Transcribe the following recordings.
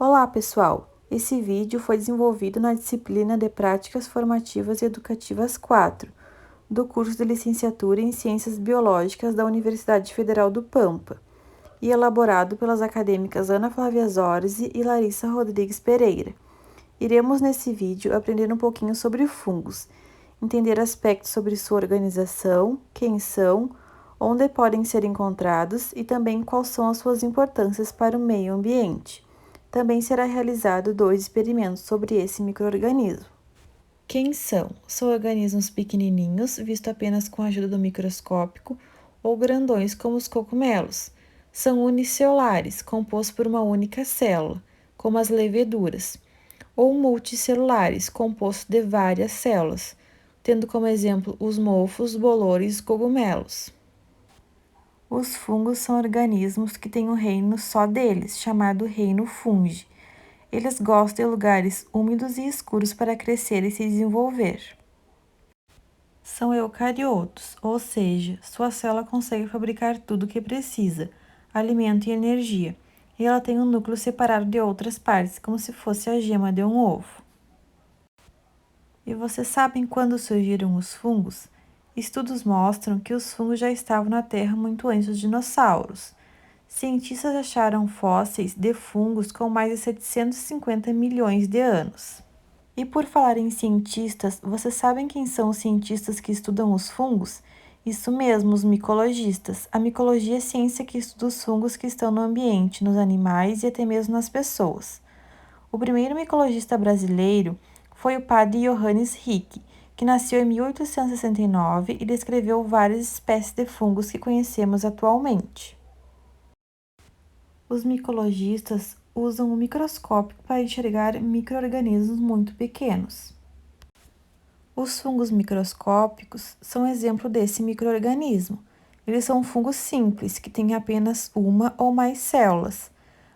Olá, pessoal! Esse vídeo foi desenvolvido na disciplina de Práticas Formativas e Educativas 4, do curso de Licenciatura em Ciências Biológicas da Universidade Federal do Pampa, e elaborado pelas acadêmicas Ana Flávia Zorzi e Larissa Rodrigues Pereira. Iremos, nesse vídeo, aprender um pouquinho sobre fungos, entender aspectos sobre sua organização, quem são, onde podem ser encontrados e também quais são as suas importâncias para o meio ambiente. Também será realizado 2 experimentos sobre esse micro-organismo. Quem são? São organismos pequenininhos, vistos apenas com a ajuda do microscópio, ou grandões como os cogumelos. São unicelulares, compostos por uma única célula, como as leveduras, ou multicelulares, compostos de várias células, tendo como exemplo os mofos, bolores e cogumelos. Os fungos são organismos que têm um reino só deles, chamado reino fungi. Eles gostam de lugares úmidos e escuros para crescer e se desenvolver. São eucariotos, ou seja, sua célula consegue fabricar tudo o que precisa, alimento e energia, e ela tem um núcleo separado de outras partes, como se fosse a gema de um ovo. E vocês sabem quando surgiram os fungos? Estudos mostram que os fungos já estavam na Terra muito antes dos dinossauros. Cientistas acharam fósseis de fungos com mais de 750 milhões de anos. E por falar em cientistas, vocês sabem quem são os cientistas que estudam os fungos? Isso mesmo, os micologistas. A micologia é a ciência que estuda os fungos que estão no ambiente, nos animais e até mesmo nas pessoas. O primeiro micologista brasileiro foi o padre Johannes Rick, que nasceu em 1869 e descreveu várias espécies de fungos que conhecemos atualmente. Os micologistas usam o microscópio para enxergar micro-organismos muito pequenos. Os fungos microscópicos são exemplo desse micro-organismo. Eles são fungos simples, que têm apenas uma ou mais células,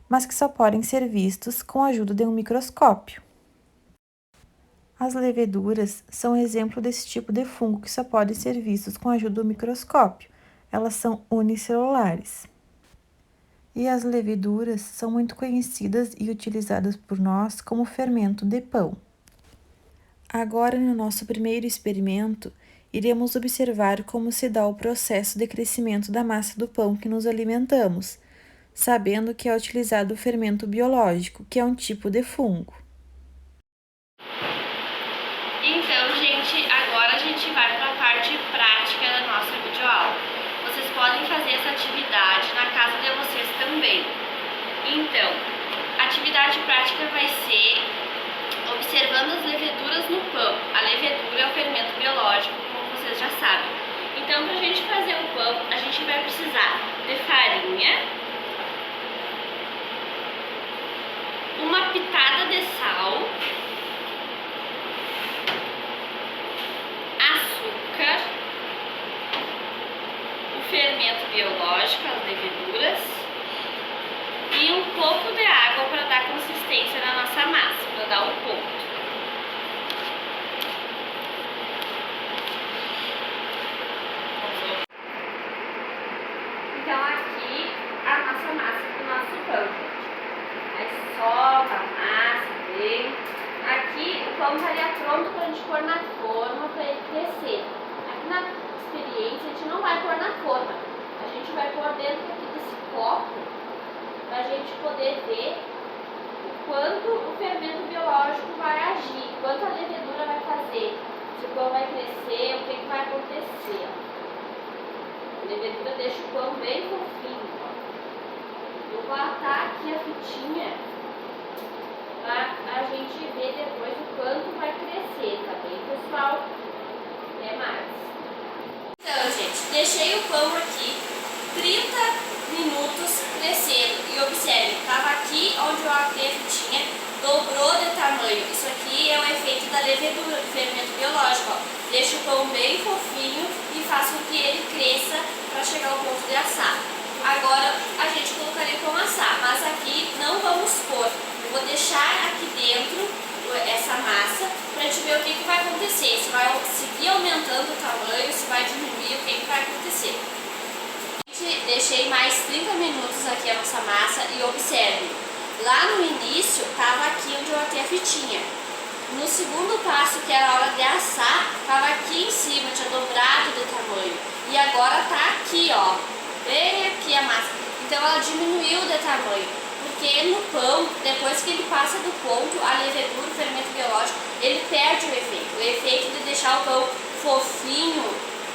mas que só podem ser vistos com a ajuda de um microscópio. As leveduras são exemplo desse tipo de fungo que só podem ser vistos com a ajuda do microscópio. Elas são unicelulares. E as leveduras são muito conhecidas e utilizadas por nós como fermento de pão. Agora, no nosso primeiro experimento, iremos observar como se dá o processo de crescimento da massa do pão que nos alimentamos, sabendo que é utilizado o fermento biológico, que é um tipo de fungo. Então, gente, agora a gente vai para a parte prática da nossa videoaula. Vocês podem fazer essa atividade na casa de vocês também. Então, a atividade prática vai ser observando as leveduras no pão. A levedura é o fermento biológico, como vocês já sabem. Então, para a gente fazer o pão, a gente vai precisar de farinha, uma pitada de sal, açúcar, o fermento biológico, as leveduras, e um pouco de água para dar consistência na nossa massa, para dar um ponto. Então aqui a nossa massa do nosso pão, gente. Aí solta a massa bem. Aqui o pão estaria pronto para a gente pôr na forma para ele crescer. Aqui na experiência a gente não vai pôr na forma, a gente vai pôr dentro aqui desse copo para a gente poder ver o quanto o fermento biológico vai agir, quanto a levedura vai fazer, se o pão vai crescer, o que vai acontecer. A levedura deixa o pão bem fofinho. Eu vou atar aqui a fitinha para a gente ver depois o quanto vai crescer, tá bem, pessoal? Até mais. Então, gente, deixei o pão aqui 30 minutos crescendo e observe, estava aqui onde eu abri a fitinha, dobrou de tamanho. Isso aqui é o efeito da levedura, do fermento biológico, ó. Deixa o pão bem fofinho e faça com que ele cresça para chegar ao ponto de assar. Agora a gente colocaria como assar, mas aqui não vamos pôr. Eu vou deixar aqui dentro essa massa para a gente ver o que vai acontecer. Se vai seguir aumentando o tamanho, se vai diminuir, o que vai acontecer. Deixei mais início estava aqui onde eu botei a fitinha. No segundo passo, que era a hora de assar, estava aqui em cima, tinha dobrado de tamanho. E agora tá aqui, ó, bem aqui a massa. Então ela diminuiu de tamanho, porque no pão, depois que ele passa do ponto, a levedura, o fermento biológico, ele perde o efeito. O efeito de deixar o pão fofinho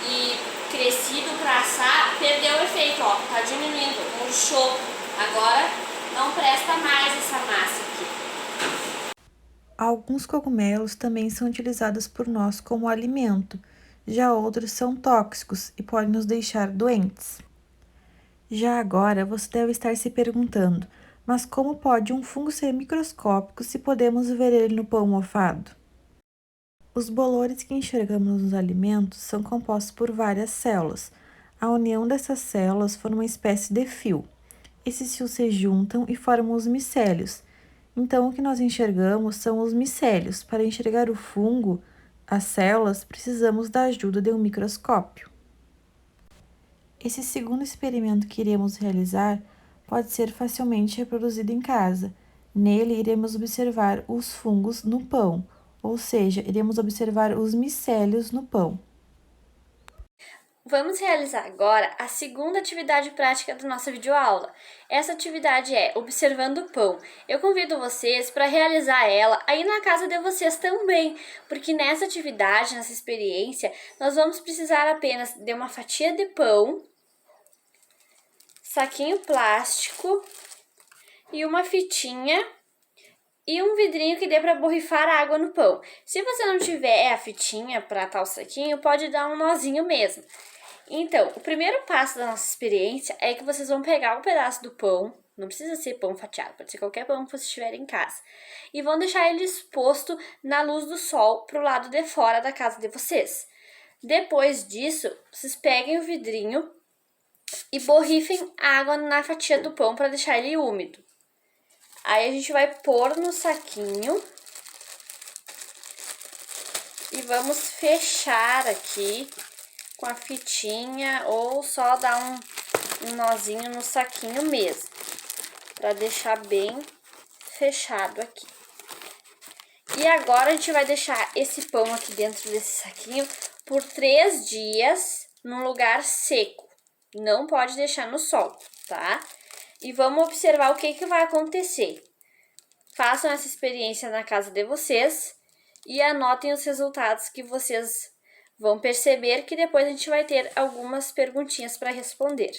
e crescido para assar, perdeu o efeito, ó, tá diminuindo, murchou. Agora não presta mais essa massa aqui. Alguns cogumelos também são utilizados por nós como alimento, já outros são tóxicos e podem nos deixar doentes. Já agora você deve estar se perguntando, mas como pode um fungo ser microscópico se podemos ver ele no pão mofado? Os bolores que enxergamos nos alimentos são compostos por várias células. A união dessas células forma uma espécie de fio. Esses fios se juntam e formam os micélios. Então, o que nós enxergamos são os micélios. Para enxergar o fungo, as células, precisamos da ajuda de um microscópio. Esse segundo experimento que iremos realizar pode ser facilmente reproduzido em casa. Nele, iremos observar os fungos no pão, ou seja, iremos observar os micélios no pão. Vamos realizar agora a segunda atividade prática da nossa videoaula. Essa atividade é observando o pão. Eu convido vocês para realizar ela aí na casa de vocês também, porque nessa atividade, nessa experiência, nós vamos precisar apenas de uma fatia de pão, saquinho plástico e uma fitinha e um vidrinho que dê para borrifar água no pão. Se você não tiver a fitinha para tal saquinho, pode dar um nozinho mesmo. Então, o primeiro passo da nossa experiência é que vocês vão pegar um pedaço do pão, não precisa ser pão fatiado, pode ser qualquer pão que vocês tiverem em casa, e vão deixar ele exposto na luz do sol para o lado de fora da casa de vocês. Depois disso, vocês peguem o vidrinho e borrifem água na fatia do pão para deixar ele úmido. Aí a gente vai pôr no saquinho e vamos fechar aqui com a fitinha ou só dar um nozinho no saquinho mesmo, para deixar bem fechado aqui. E agora a gente vai deixar esse pão aqui dentro desse saquinho por 3 dias num lugar seco. Não pode deixar no sol, tá? E vamos observar o que vai acontecer. Façam essa experiência na casa de vocês e anotem os resultados que vocês vão perceber, que depois a gente vai ter algumas perguntinhas para responder.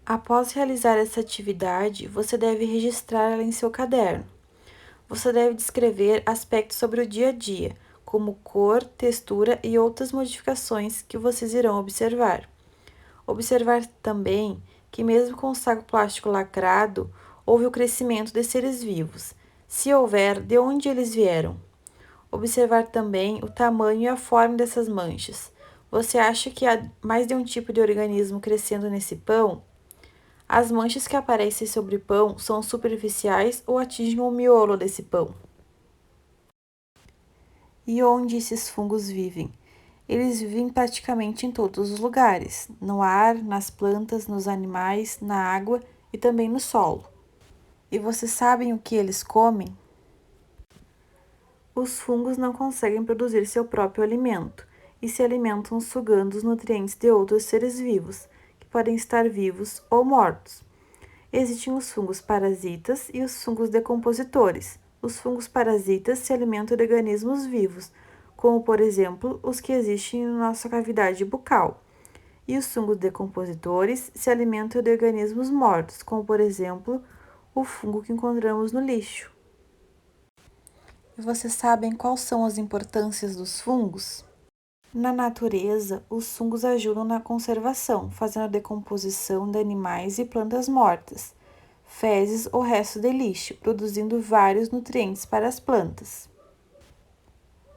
Após realizar essa atividade, você deve registrar ela em seu caderno. Você deve descrever aspectos sobre o dia a dia, como cor, textura e outras modificações que vocês irão observar. Observar também que, mesmo com o saco plástico lacrado, houve o crescimento de seres vivos. Se houver, de onde eles vieram? Observar também o tamanho e a forma dessas manchas. Você acha que há mais de um tipo de organismo crescendo nesse pão? As manchas que aparecem sobre o pão são superficiais ou atingem o miolo desse pão? E onde esses fungos vivem? Eles vivem praticamente em todos os lugares, no ar, nas plantas, nos animais, na água e também no solo. E vocês sabem o que eles comem? Os fungos não conseguem produzir seu próprio alimento e se alimentam sugando os nutrientes de outros seres vivos, que podem estar vivos ou mortos. Existem os fungos parasitas e os fungos decompositores. Os fungos parasitas se alimentam de organismos vivos, como, por exemplo, os que existem na nossa cavidade bucal. E os fungos decompositores se alimentam de organismos mortos, como, por exemplo, o fungo que encontramos no lixo. E vocês sabem quais são as importâncias dos fungos? Na natureza, os fungos ajudam na conservação, fazendo a decomposição de animais e plantas mortas, fezes ou restos de lixo, produzindo vários nutrientes para as plantas.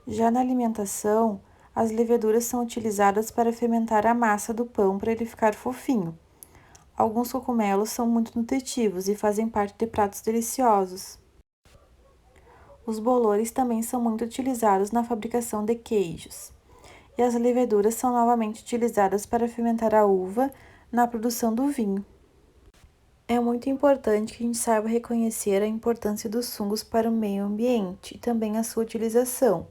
Já na alimentação, as leveduras são utilizadas para fermentar a massa do pão para ele ficar fofinho. Alguns cogumelos são muito nutritivos e fazem parte de pratos deliciosos. Os bolores também são muito utilizados na fabricação de queijos. E as leveduras são novamente utilizadas para fermentar a uva na produção do vinho. É muito importante que a gente saiba reconhecer a importância dos fungos para o meio ambiente e também a sua utilização.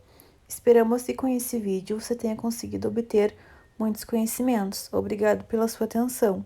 Esperamos que com esse vídeo você tenha conseguido obter muitos conhecimentos. Obrigado pela sua atenção.